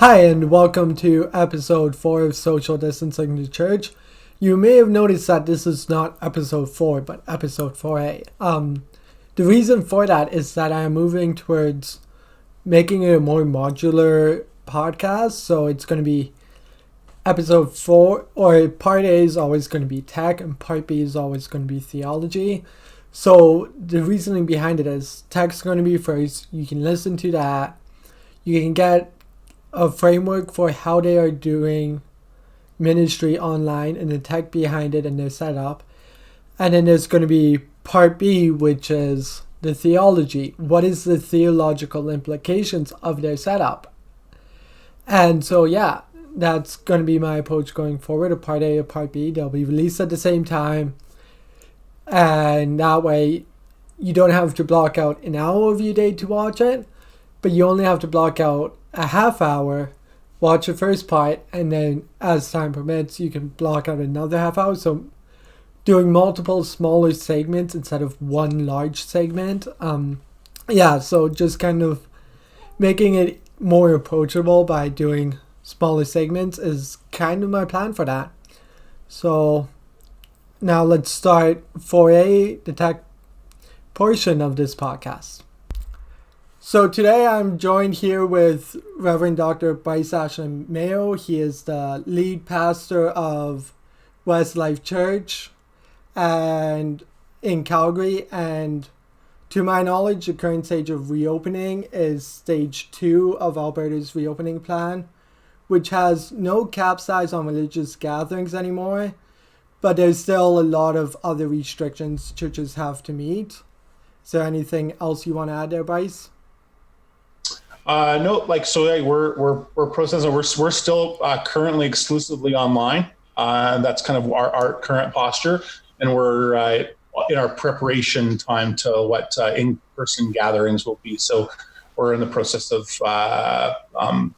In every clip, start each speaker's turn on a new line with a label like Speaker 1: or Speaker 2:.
Speaker 1: Hi, and welcome to episode 4 of Social Distancing the Church. You may have noticed that this is not episode 4, but episode 4A. The reason for that is that I am moving towards making it a more modular podcast. So it's going to be episode 4, or part A is always going to be tech, and part B is always going to be theology. So the reasoning behind it is tech's going to be first. You can listen to that. You can get a framework for how they are doing ministry online and the tech behind it and their setup. And then there's going to be part B, which is the theology. What is the theological implications of their setup? And so, yeah, that's going to be my approach going forward. A part A, a part B. They'll be released at the same time. And that way, you don't have to block out an hour of your day to watch it, but you only have to block out a half hour, watch the first part, and then as time permits, you can block out another half hour. So doing multiple smaller segments instead of one large segment. So just kind of making it more approachable by doing smaller segments is kind of my plan for that. So now let's start 4A, the tech portion of this podcast. So today I'm joined here with Rev Dr Bryce Ashlin-Mayo. He is the lead pastor of Westlife Church and in Calgary, and to my knowledge, the current stage of reopening is stage 2 of Alberta's reopening plan, which has no cap size on religious gatherings anymore, but there's still a lot of other restrictions churches have to meet. Is there anything else you want to add there, Bryce?
Speaker 2: No, we're processing. We're still currently exclusively online. That's kind of our current posture, and we're in our preparation time to what in-person gatherings will be. So we're in the process of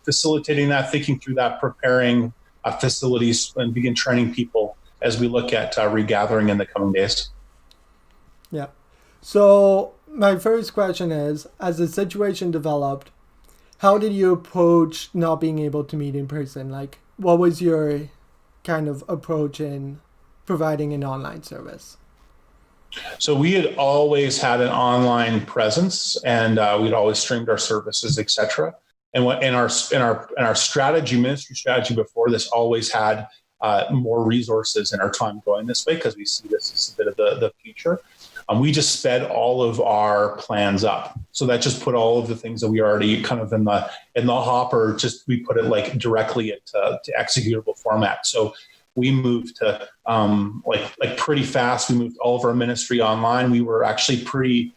Speaker 2: facilitating that, thinking through that, preparing facilities, and begin training people as we look at regathering in the coming days.
Speaker 1: Yeah. So my first question is, as the situation developed, how did you approach not being able to meet in person? Like, what was your kind of approach in providing an online service?
Speaker 2: So we had always had an online presence, and we'd always streamed our services, etc. And in our strategy, ministry strategy before this, always had more resources in our time going this way, because we see this as a bit of the future. We just sped all of our plans up. So that just put all of the things that we already kind of in the hopper, just we put it like directly into executable format. So we moved to like pretty fast. We moved all of our ministry online. We were actually pretty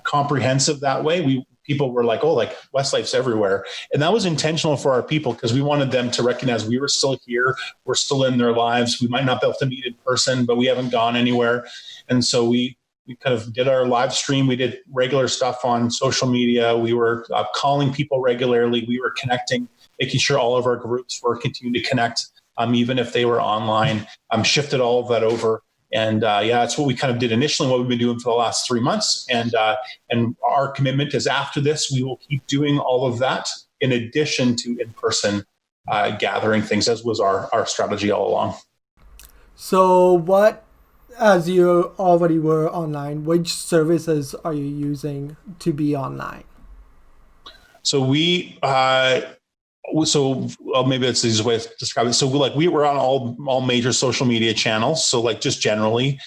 Speaker 2: comprehensive that way. People were like, oh, like Westlife's everywhere. And that was intentional for our people, because we wanted them to recognize we were still here. We're still in their lives. We might not be able to meet in person, but we haven't gone anywhere. And so we kind of did our live stream. We did regular stuff on social media. We were calling people regularly. We were connecting, making sure all of our groups were continuing to connect, even if they were online. Shifted all of that over. And that's what we kind of did initially, what we've been doing for the last 3 months. And our commitment is after this, we will keep doing all of that in addition to in-person gathering things, as was our strategy all along.
Speaker 1: So as you already were online, which services are you using to be online?
Speaker 2: So maybe it's the easiest way to describe it. So we were on all major social media channels. So just generally,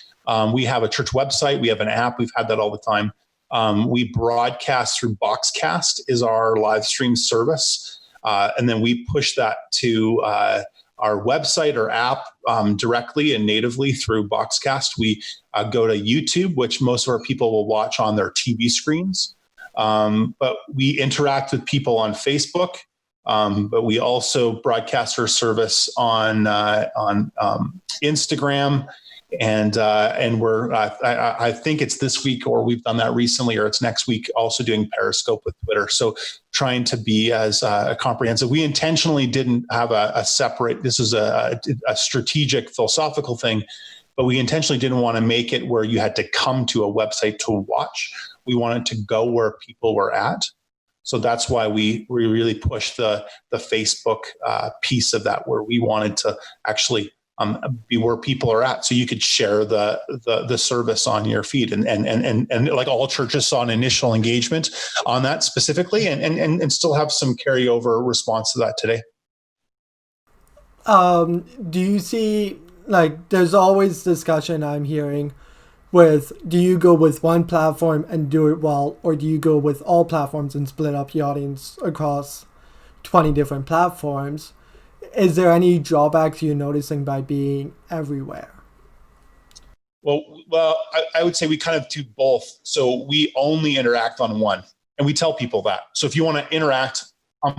Speaker 2: we have a church website, we have an app, we've had that all the time. We broadcast through Boxcast is our live stream service. And then we push that to our website or app directly and natively through Boxcast. We go to YouTube, which most of our people will watch on their TV screens. But we interact with people on Facebook. But we also broadcast our service on Instagram, and we're I think it's this week, or we've done that recently, or it's next week, also doing Periscope with Twitter. So trying to be as comprehensive. We intentionally didn't have a separate. This is a strategic philosophical thing, but we intentionally didn't want to make it where you had to come to a website to watch. We wanted to go where people were at. So that's why we really pushed the Facebook piece of that, where we wanted to actually be where people are at, so you could share the service on your feed, and like all churches saw an initial engagement on that specifically, and still have some carryover response to that today.
Speaker 1: Do you see, like, there's always discussion I'm hearing with, do you go with one platform and do it well, or do you go with all platforms and split up the audience across 20 different platforms? Is there any drawbacks you're noticing by being everywhere?
Speaker 2: Well, I would say we kind of do both. So we only interact on one, and we tell people that. So if you want to interact,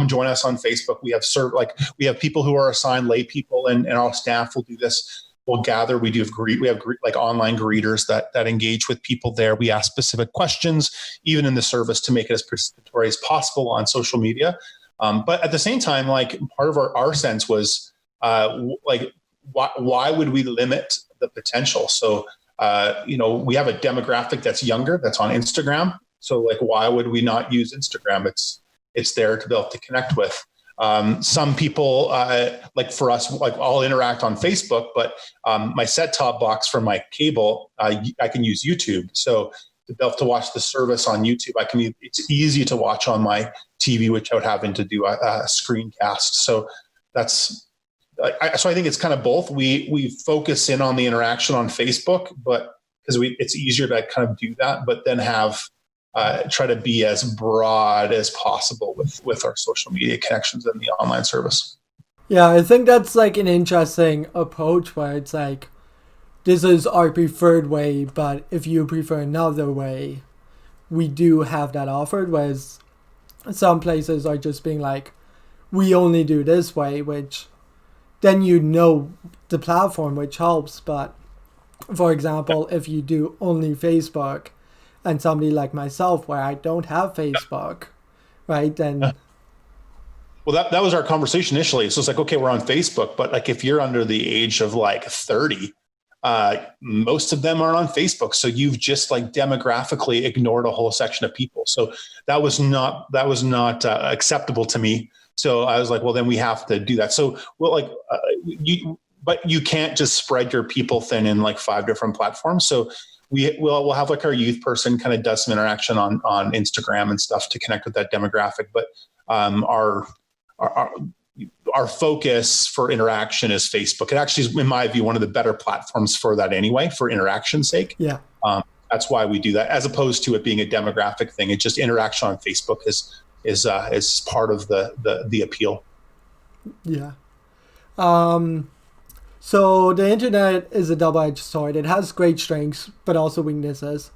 Speaker 2: join us on Facebook. We have people who are assigned lay people, and our staff will do this. We'll gather. We have like online greeters that engage with people there. We ask specific questions, even in the service, to make it as participatory as possible on social media. But at the same time, like, part of our sense was why would we limit the potential? So we have a demographic that's younger, that's on Instagram. So like, why would we not use Instagram? It's there to be able to connect with. Some people, like for us, like, I'll interact on Facebook, but my set-top box for my cable, I can use YouTube. So to be able to watch the service on YouTube, it's easy to watch on my TV without having to do a screencast. So I think it's kind of both. We focus in on the interaction on Facebook, but because it's easier to kind of do that, but then have try to be as broad as possible with our social media connections and the online service.
Speaker 1: Yeah, I think that's like an interesting approach, where it's like, this is our preferred way, but if you prefer another way, we do have that offered. Whereas some places are just being like, we only do this way, which then the platform, which helps. But for example, if you do only Facebook, and somebody like myself, where I don't have Facebook, right, then...
Speaker 2: Well, that was our conversation initially. So it's like, okay, we're on Facebook, but like, if you're under the age of like 30, most of them are on Facebook. So you've just like demographically ignored a whole section of people. So that was not acceptable to me. So I was like, well, then we have to do that. So but you can't just spread your people thin in like 5 different platforms. So we'll have like our youth person kind of does some interaction on Instagram and stuff to connect with that demographic. But our focus for interaction is Facebook. It actually is, in my view, one of the better platforms for that anyway, for interaction's sake.
Speaker 1: Yeah.
Speaker 2: That's why we do that, as opposed to it being a demographic thing. It's just interaction on Facebook is part of the appeal.
Speaker 1: Yeah. So the internet is a double-edged sword. It has great strengths, but also weaknesses.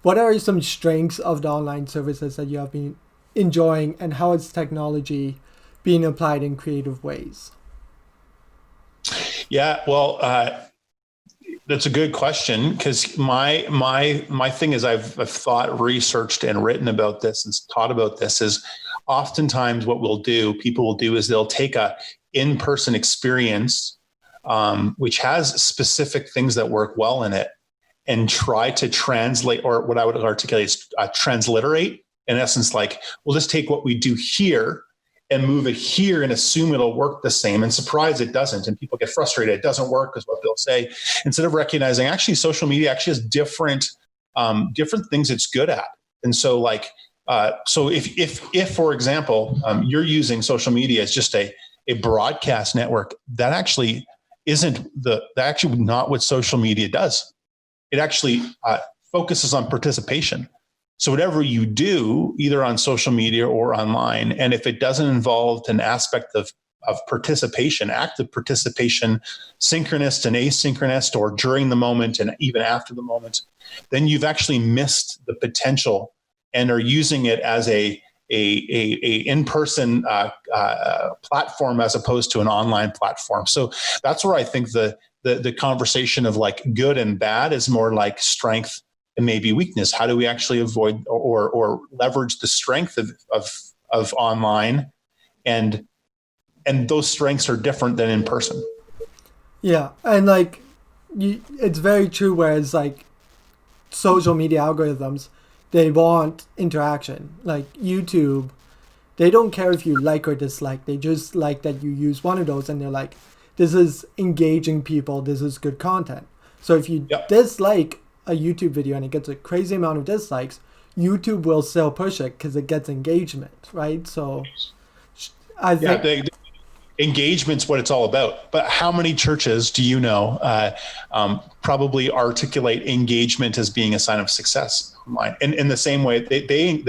Speaker 1: What are some strengths of the online services that you have been enjoying, and how is technology being applied in creative ways?
Speaker 2: Yeah, well, that's a good question, because my thing is, I've thought, researched, and written about this and taught about this, is oftentimes what people will do is they'll take a in-person experience, which has specific things that work well in it, and try to translate, or what I would articulate is transliterate, in essence, like, we'll just take what we do here and move it here and assume it'll work the same, and surprise, it doesn't. And people get frustrated. It doesn't work, is what they'll say, instead of recognizing actually social media actually has different things it's good at. And so like, so if for example, you're using social media as just a broadcast network, that actually actually not what social media does. It actually focuses on participation. So whatever you do, either on social media or online, and if it doesn't involve an aspect of participation, active participation, synchronous and asynchronous, or during the moment and even after the moment, then you've actually missed the potential and are using it as a in-person platform as opposed to an online platform. So that's where I think the conversation of like good and bad is more like strength and maybe weakness. How do we actually avoid or leverage the strength of online, and those strengths are different than in person.
Speaker 1: Yeah, and like, it's very true. Whereas like social media algorithms, they want interaction. Like YouTube they don't care if you like or dislike. They just like that you use one of those, and they're like, this is engaging people, this is good content. So if you dislike a YouTube video and it gets a crazy amount of dislikes, YouTube will still push it because it gets engagement, right? So I think
Speaker 2: engagement's what it's all about. But how many churches do you know probably articulate engagement as being a sign of success online? And in the same way, they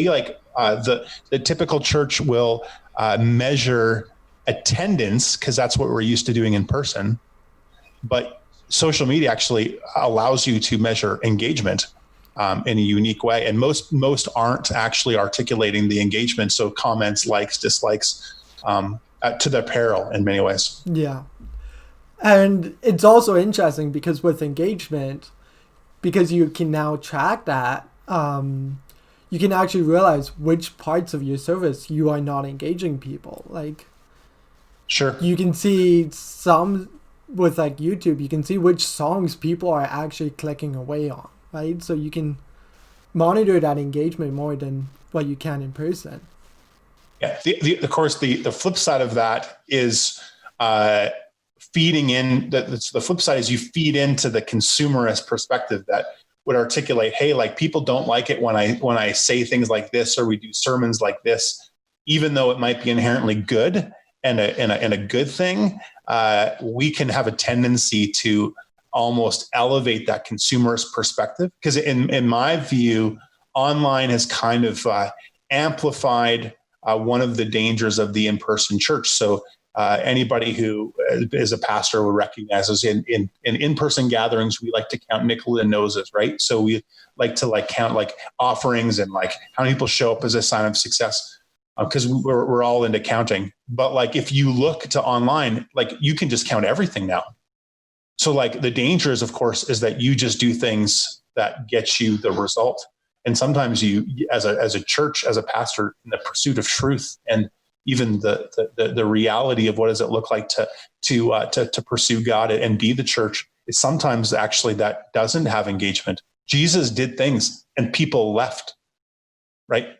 Speaker 2: like the typical church will measure attendance because that's what we're used to doing in person. But social media actually allows you to measure engagement in a unique way. And most aren't actually articulating the engagement. So comments, likes, dislikes, to their peril in many ways.
Speaker 1: Yeah. And it's also interesting because with engagement, because you can now track that, you can actually realize which parts of your service you are not engaging people. Like,
Speaker 2: sure,
Speaker 1: you can see some with like YouTube, you can see which songs people are actually clicking away on, right? So you can monitor that engagement more than what you can in person.
Speaker 2: Yeah, of course, the flip side of that is feeding in. The flip side is you feed into the consumerist perspective that would articulate, hey, like people don't like it when I say things like this or we do sermons like this, even though it might be inherently good and a good thing. We can have a tendency to almost elevate that consumerist perspective because in my view, online has kind of amplified one of the dangers of the in-person church. So anybody who is a pastor will recognize us in in-person gatherings. We like to count nickel and noses, right? So we like to count offerings and how many people show up as a sign of success because we're all into counting. But if you look to online, you can just count everything now. So the danger is, of course, is that you just do things that get you the result. And sometimes you, as a church, as a pastor, in the pursuit of truth and even the reality of what does it look like to pursue God and be the church, is sometimes actually that doesn't have engagement. Jesus did things and people left, right?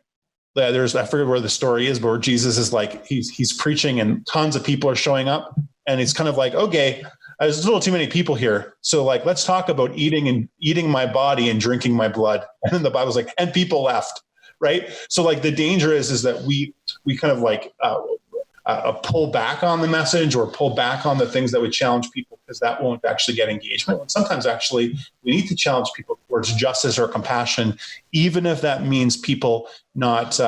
Speaker 2: I forget where the story is, but where Jesus is he's preaching and tons of people are showing up, and it's kind of okay, there's a little too many people here. So let's talk about eating my body and drinking my blood. And then the Bible's and people left, right? So the danger is that we kind of pull back on the message or pull back on the things that would challenge people because that won't actually get engagement. And sometimes actually we need to challenge people towards justice or compassion, even if that means people not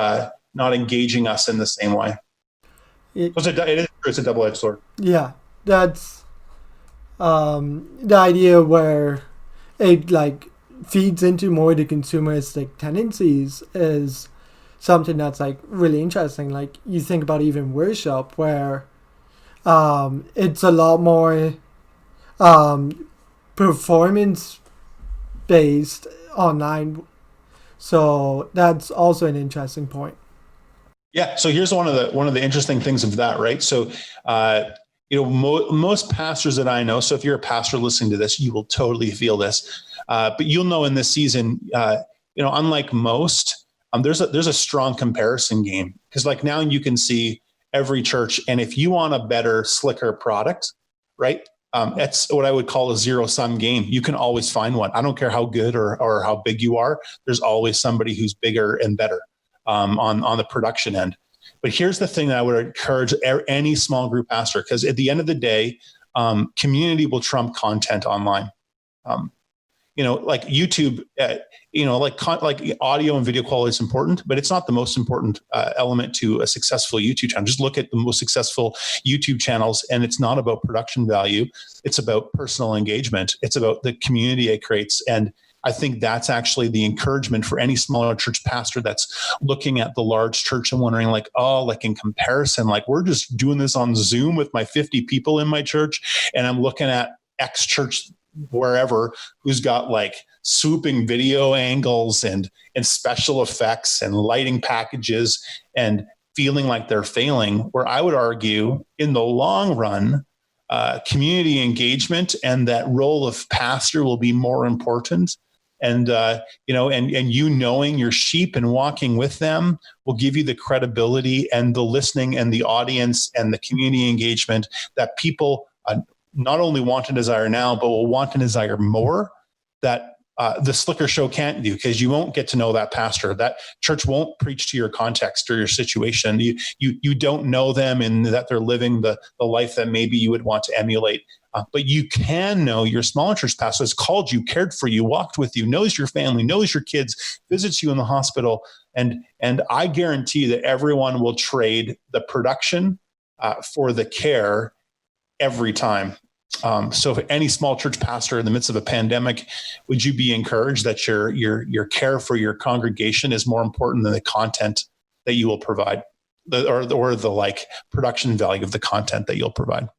Speaker 2: engaging us in the same way. It's a double-edged sword.
Speaker 1: Yeah, that's the idea where it feeds into more the consumeristic tendencies is something that's really interesting. You think about even worship where it's a lot more performance based online. So that's also an interesting point.
Speaker 2: Yeah. So here's one of the interesting things of that, right? So most pastors that I know, so if you're a pastor listening to this, you will totally feel this. But you'll know in this season, unlike most, there's a strong comparison game because now you can see every church. And if you want a better, slicker product, right? It's what I would call a zero-sum game. You can always find one. I don't care how good or how big you are. There's always somebody who's bigger and better on the production end. But here's the thing that I would encourage any small group pastor, because at the end of the day, community will trump content online. YouTube, audio and video quality is important, but it's not the most important element to a successful YouTube channel. Just look at the most successful YouTube channels, and it's not about production value. It's about personal engagement. It's about the community it creates. And I think that's actually the encouragement for any smaller church pastor that's looking at the large church and wondering in comparison, we're just doing this on Zoom with my 50 people in my church. And I'm looking at X church wherever who's got swooping video angles and special effects and lighting packages and feeling like they're failing, where I would argue in the long run, community engagement and that role of pastor will be more important And, and you knowing your sheep and walking with them will give you the credibility and the listening and the audience and the community engagement that people not only want and desire now, but will want and desire more, that the slicker show can't do, because you won't get to know that pastor. That church won't preach to your context or your situation. You don't know them, and that they're living the life that maybe you would want to emulate. But you can know your smaller church pastor has called you, cared for you, walked with you, knows your family, knows your kids, visits you in the hospital. And I guarantee that everyone will trade the production for the care every time. So if any small church pastor in the midst of a pandemic, would you be encouraged that your care for your congregation is more important than the content that you will provide, or the like production value of the content that you'll provide?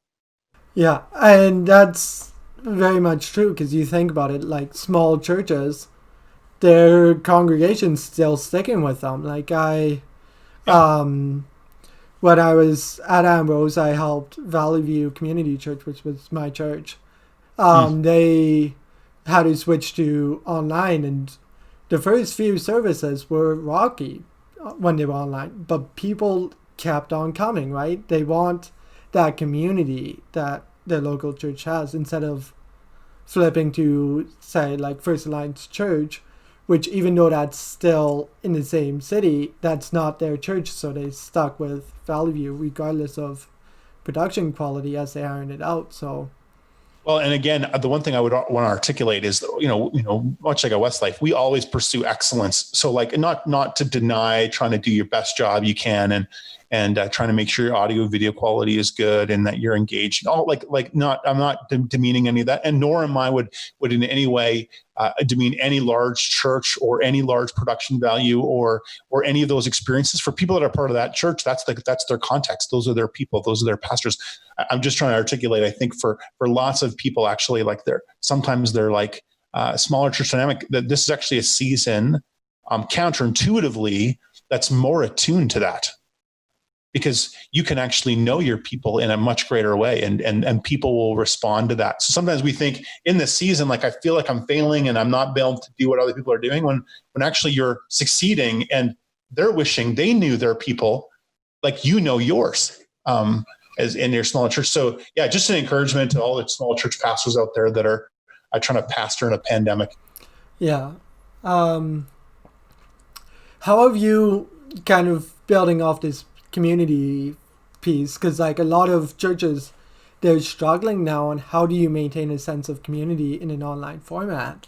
Speaker 1: Yeah, and that's very much true, because you think about it, like small churches, their congregation's still sticking with them. Like when I was at Ambrose, I helped Valley View Community Church, which was my church. They had to switch to online, and the first few services were rocky when they were online, but people kept on coming, right? They want that community that their local church has, instead of flipping to, say, like First Alliance Church, which, even though that's still in the same city, that's not their church, so they stuck with Valley View regardless of production quality as they ironed it out. So,
Speaker 2: well, and again, the one thing I would want to articulate is, much like a Westlife, we always pursue excellence. So, like, not to deny trying to do your best job you can, and trying to make sure your audio video quality is good and that you're engaged. I'm not demeaning any of that, and nor am I would in any way demean any large church or any large production value or any of those experiences. For people that are part of that church, that's their context. Those are their people. Those are their pastors. I'm just trying to articulate, I think, for lots of people, actually, like sometimes they're like smaller church dynamic, that this is actually a season, counterintuitively, that's more attuned to that. Because you can actually know your people in a much greater way, and people will respond to that. So sometimes we think in this season, like, I feel like I'm failing and I'm not able to do what other people are doing, when actually you're succeeding, and they're wishing they knew their people like yours as in your smaller church. So yeah, just an encouragement to all the small church pastors out there that are trying to pastor in a pandemic.
Speaker 1: Yeah. How have you kind of building off this community piece, because like a lot of churches, they're struggling now on how do you maintain a sense of community in an online format.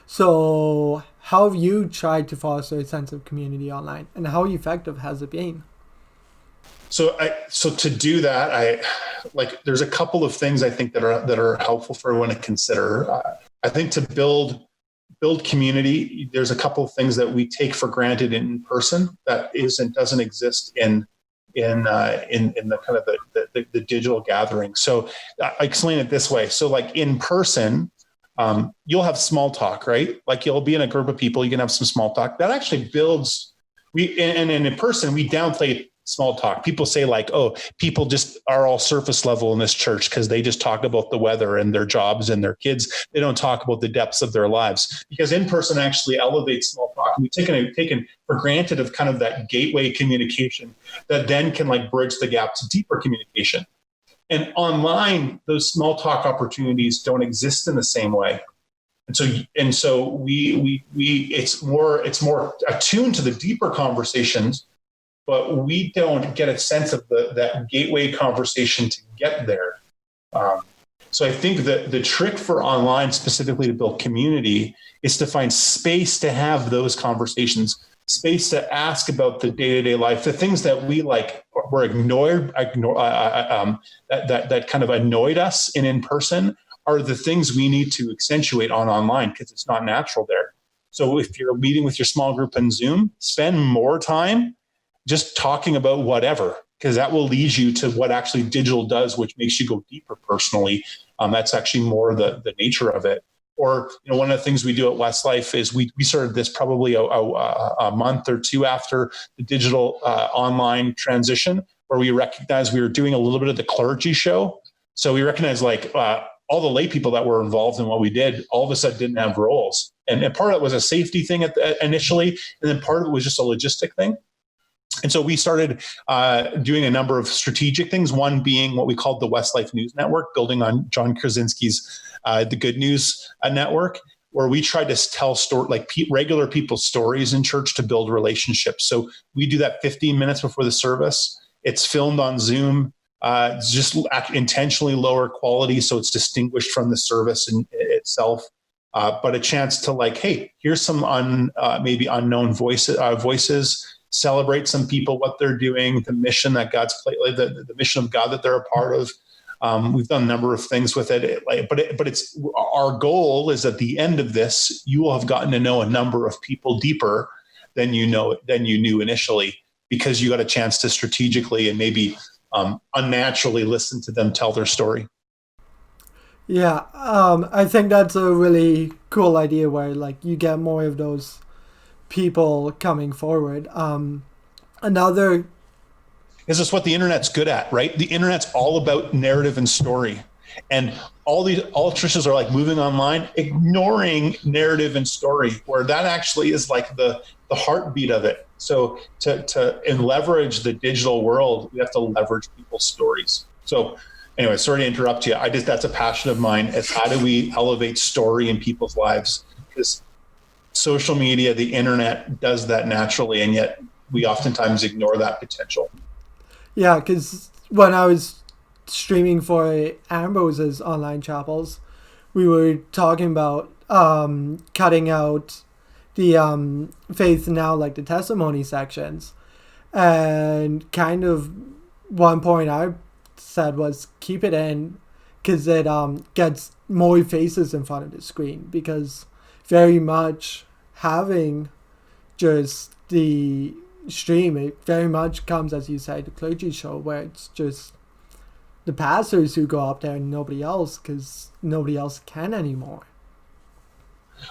Speaker 1: So how have you tried to foster a sense of community online, and how effective has it been?
Speaker 2: So to do that, there's a couple of things I think that are helpful for everyone to consider. I think to build community, there's a couple of things that we take for granted in person that doesn't exist in the kind of the digital gathering. So I explain it this way. So like in person, you'll have small talk, right? Like you'll be in a group of people, you can have some small talk that actually builds. In person, we downplay small talk. People say like, oh, people just are all surface level in this church because they just talk about the weather and their jobs and their kids. They don't talk about the depths of their lives, because in person actually elevates small talk. We've taken for granted of kind of that gateway communication that then can like bridge the gap to deeper communication. And online, those small talk opportunities don't exist in the same way. And so we it's more attuned to the deeper conversations, but we don't get a sense of that gateway conversation to get there. So I think that the trick for online, specifically to build community, is to find space to have those conversations, space to ask about the day-to-day life, the things that we were ignored, that kind of annoyed us in person, are the things we need to accentuate online, because it's not natural there. So if you're meeting with your small group in Zoom, spend more time just talking about whatever, because that will lead you to what actually digital does, which makes you go deeper personally. That's actually more the nature of it. Or, one of the things we do at Westlife is we started this probably a month or two after the digital online transition, where we recognized we were doing a little bit of the clergy show. So we recognized all the lay people that were involved in what we did, all of a sudden didn't have roles. And part of it was a safety thing initially, and then part of it was just a logistic thing. And so we started doing a number of strategic things, one being what we called the Westlife News Network, building on John Krasinski's The Good News Network, where we tried to tell regular people's stories in church to build relationships. So we do that 15 minutes before the service. It's filmed on Zoom. It's just intentionally lower quality, so it's distinguished from the service itself. But a chance to hey, here's some maybe unknown voices. Celebrate some people, what they're doing, the mission that God's the mission of God that they're a part of. We've done a number of things with it, but it's our goal is at the end of this, you will have gotten to know a number of people deeper than you knew initially, because you got a chance to strategically and maybe unnaturally listen to them tell their story.
Speaker 1: Yeah, I think that's a really cool idea where you get more of those people coming forward. Another
Speaker 2: is this what the internet's good at, right? The internet's all about narrative and story, and all churches are moving online, ignoring narrative and story, where that actually is the heartbeat of it. So to leverage the digital world, we have to leverage people's stories. So anyway, sorry to interrupt you. That's a passion of mine. It's how do we elevate story in people's lives? Because social media, the internet does that naturally, and yet we oftentimes ignore that potential.
Speaker 1: Yeah, because when I was streaming for Ambrose's online chapels, we were talking about cutting out the Faith Now, the testimony sections. And kind of one point I said was keep it in, because it gets more faces in front of the screen, because very much having just the stream, it very much comes, as you say, the clergy show, where it's just the pastors who go up there and nobody else, because nobody else can anymore.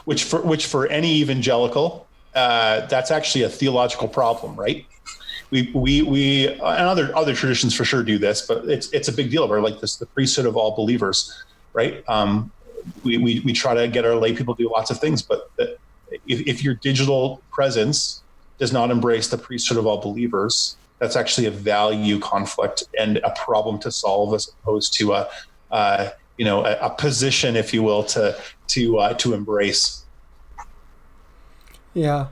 Speaker 2: Which for any evangelical, that's actually a theological problem, right? We and other traditions for sure do this, but it's a big deal. We're the priesthood of all believers, right? We try to get our lay people to do lots of things, but if your digital presence does not embrace the priesthood of all believers, that's actually a value conflict and a problem to solve, as opposed to a position, if you will, to embrace.
Speaker 1: Yeah.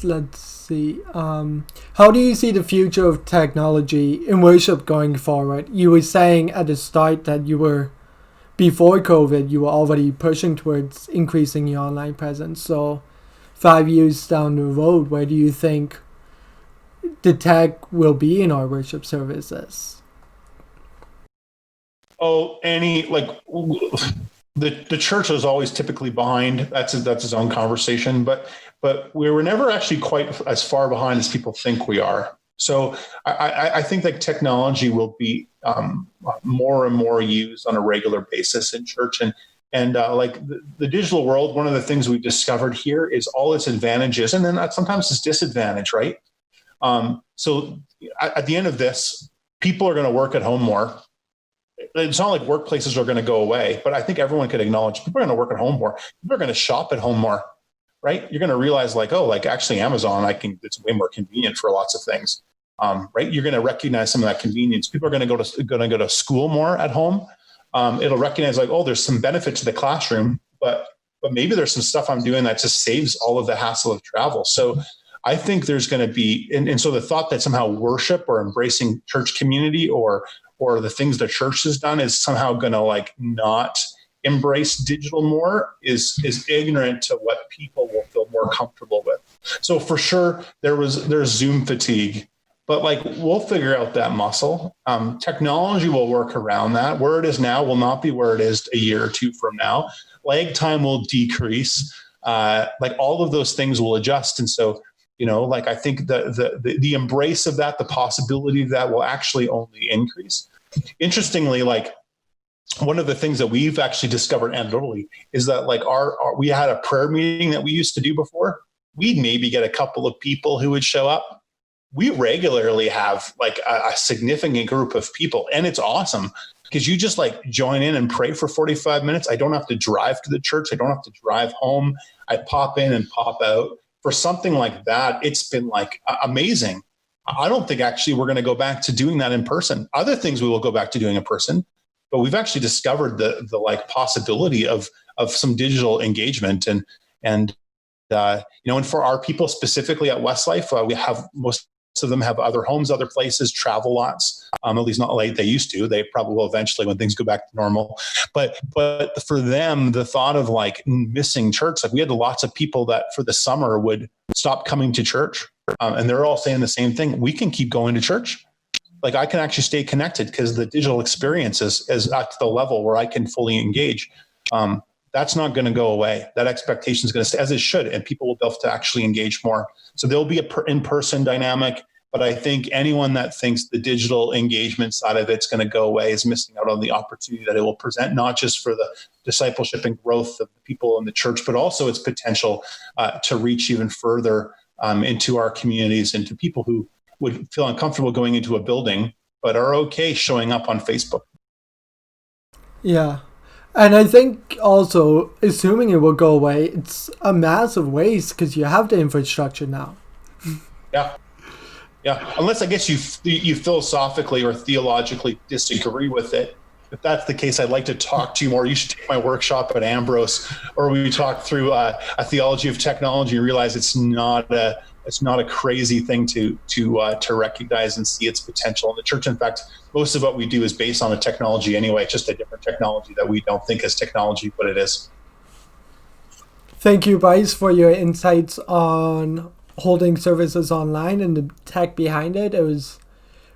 Speaker 1: Let's see. How do you see the future of technology in worship going forward? You were saying at the start that before COVID, you were already pushing towards increasing your online presence. So 5 years down the road, where do you think the tech will be in our worship services?
Speaker 2: Oh, the church is always typically behind. That's its own conversation, but we were never actually quite as far behind as people think we are. So I think that technology will be more and more used on a regular basis in church, and the digital world. One of the things we've discovered here is all its advantages, and then sometimes its disadvantage, right? So at the end of this, people are going to work at home more. It's not like workplaces are going to go away, but I think everyone could acknowledge people are going to work at home more. People are going to shop at home more, right? You're going to realize actually Amazon, it's way more convenient for lots of things, right? You're going to recognize some of that convenience. People are going to go to school more at home. It'll recognize there's some benefit to the classroom, but maybe there's some stuff I'm doing that just saves all of the hassle of travel. So I think there's going to be, and so the thought that somehow worship or embracing church community or the things the church has done is somehow going to not embrace digital more is ignorant to what people will feel more comfortable with. So for sure there's Zoom fatigue, but we'll figure out that muscle. Technology will work around that. Where it is now will not be where it is a year or two from now. Lag time will decrease. All of those things will adjust. And so, I think the embrace of that, the possibility of that will actually only increase. Interestingly, one of the things that we've actually discovered anecdotally is that we had a prayer meeting that we used to do before. We'd maybe get a couple of people who would show up. We regularly have a significant group of people, and it's awesome Could you just like join in and pray for 45 minutes? I don't have to drive to the church. I don't have to drive home. I pop in and pop out. For something like that, it's been like amazing. I don't think actually we're going to go back to doing that in person. Other things we will go back to doing in person, but we've actually discovered the like possibility of some digital engagement and and for our people specifically at Westlife, we have most of them have other homes, other places, travel lots. At least not like they used to. They probably will eventually when things go back to normal. But for them, the thought of like missing church, like we had lots of people that for the summer would stop coming to church, and they're all saying the same thing. We can keep going to church. Like I can actually stay connected because the digital experience is at the level where I can fully engage. That's not going to go away. That expectation is going to stay as it should, and people will be able to actually engage more. So there'll be a in-person dynamic, but I think anyone that thinks the digital engagement side of it's going to go away is missing out on the opportunity that it will present, not just for the discipleship and growth of the people in the church, but also its potential to reach even further into our communities and to people who would feel uncomfortable going into a building, but are okay showing up on Facebook.
Speaker 1: Yeah. And I think also, assuming it will go away, it's a massive waste because you have the infrastructure now.
Speaker 2: Yeah. Unless I guess you philosophically or theologically disagree with it. If that's the case, I'd like to talk to you more. You should take my workshop at Ambrose, or we talk through a theology of technology and realize it's not a crazy thing to recognize and see its potential in the church. In fact, most of what we do is based on a technology anyway, just a different technology that we don't think is technology, but it is.
Speaker 1: Thank you, Bryce, for your insights on holding services online and the tech behind it. It was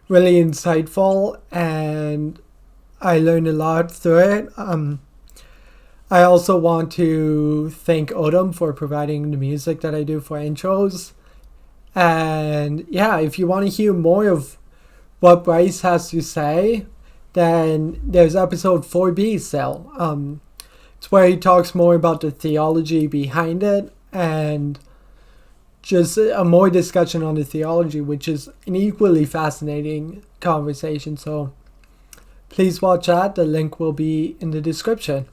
Speaker 1: really insightful, and I learned a lot through it. I also want to thank Odum for providing the music that I do for intros. And yeah, if you want to hear more of what Bryce has to say, then there's episode 4B still. It's where he talks more about the theology behind it and just a more discussion on the theology, which is an equally fascinating conversation. So please watch that. The link will be in the description.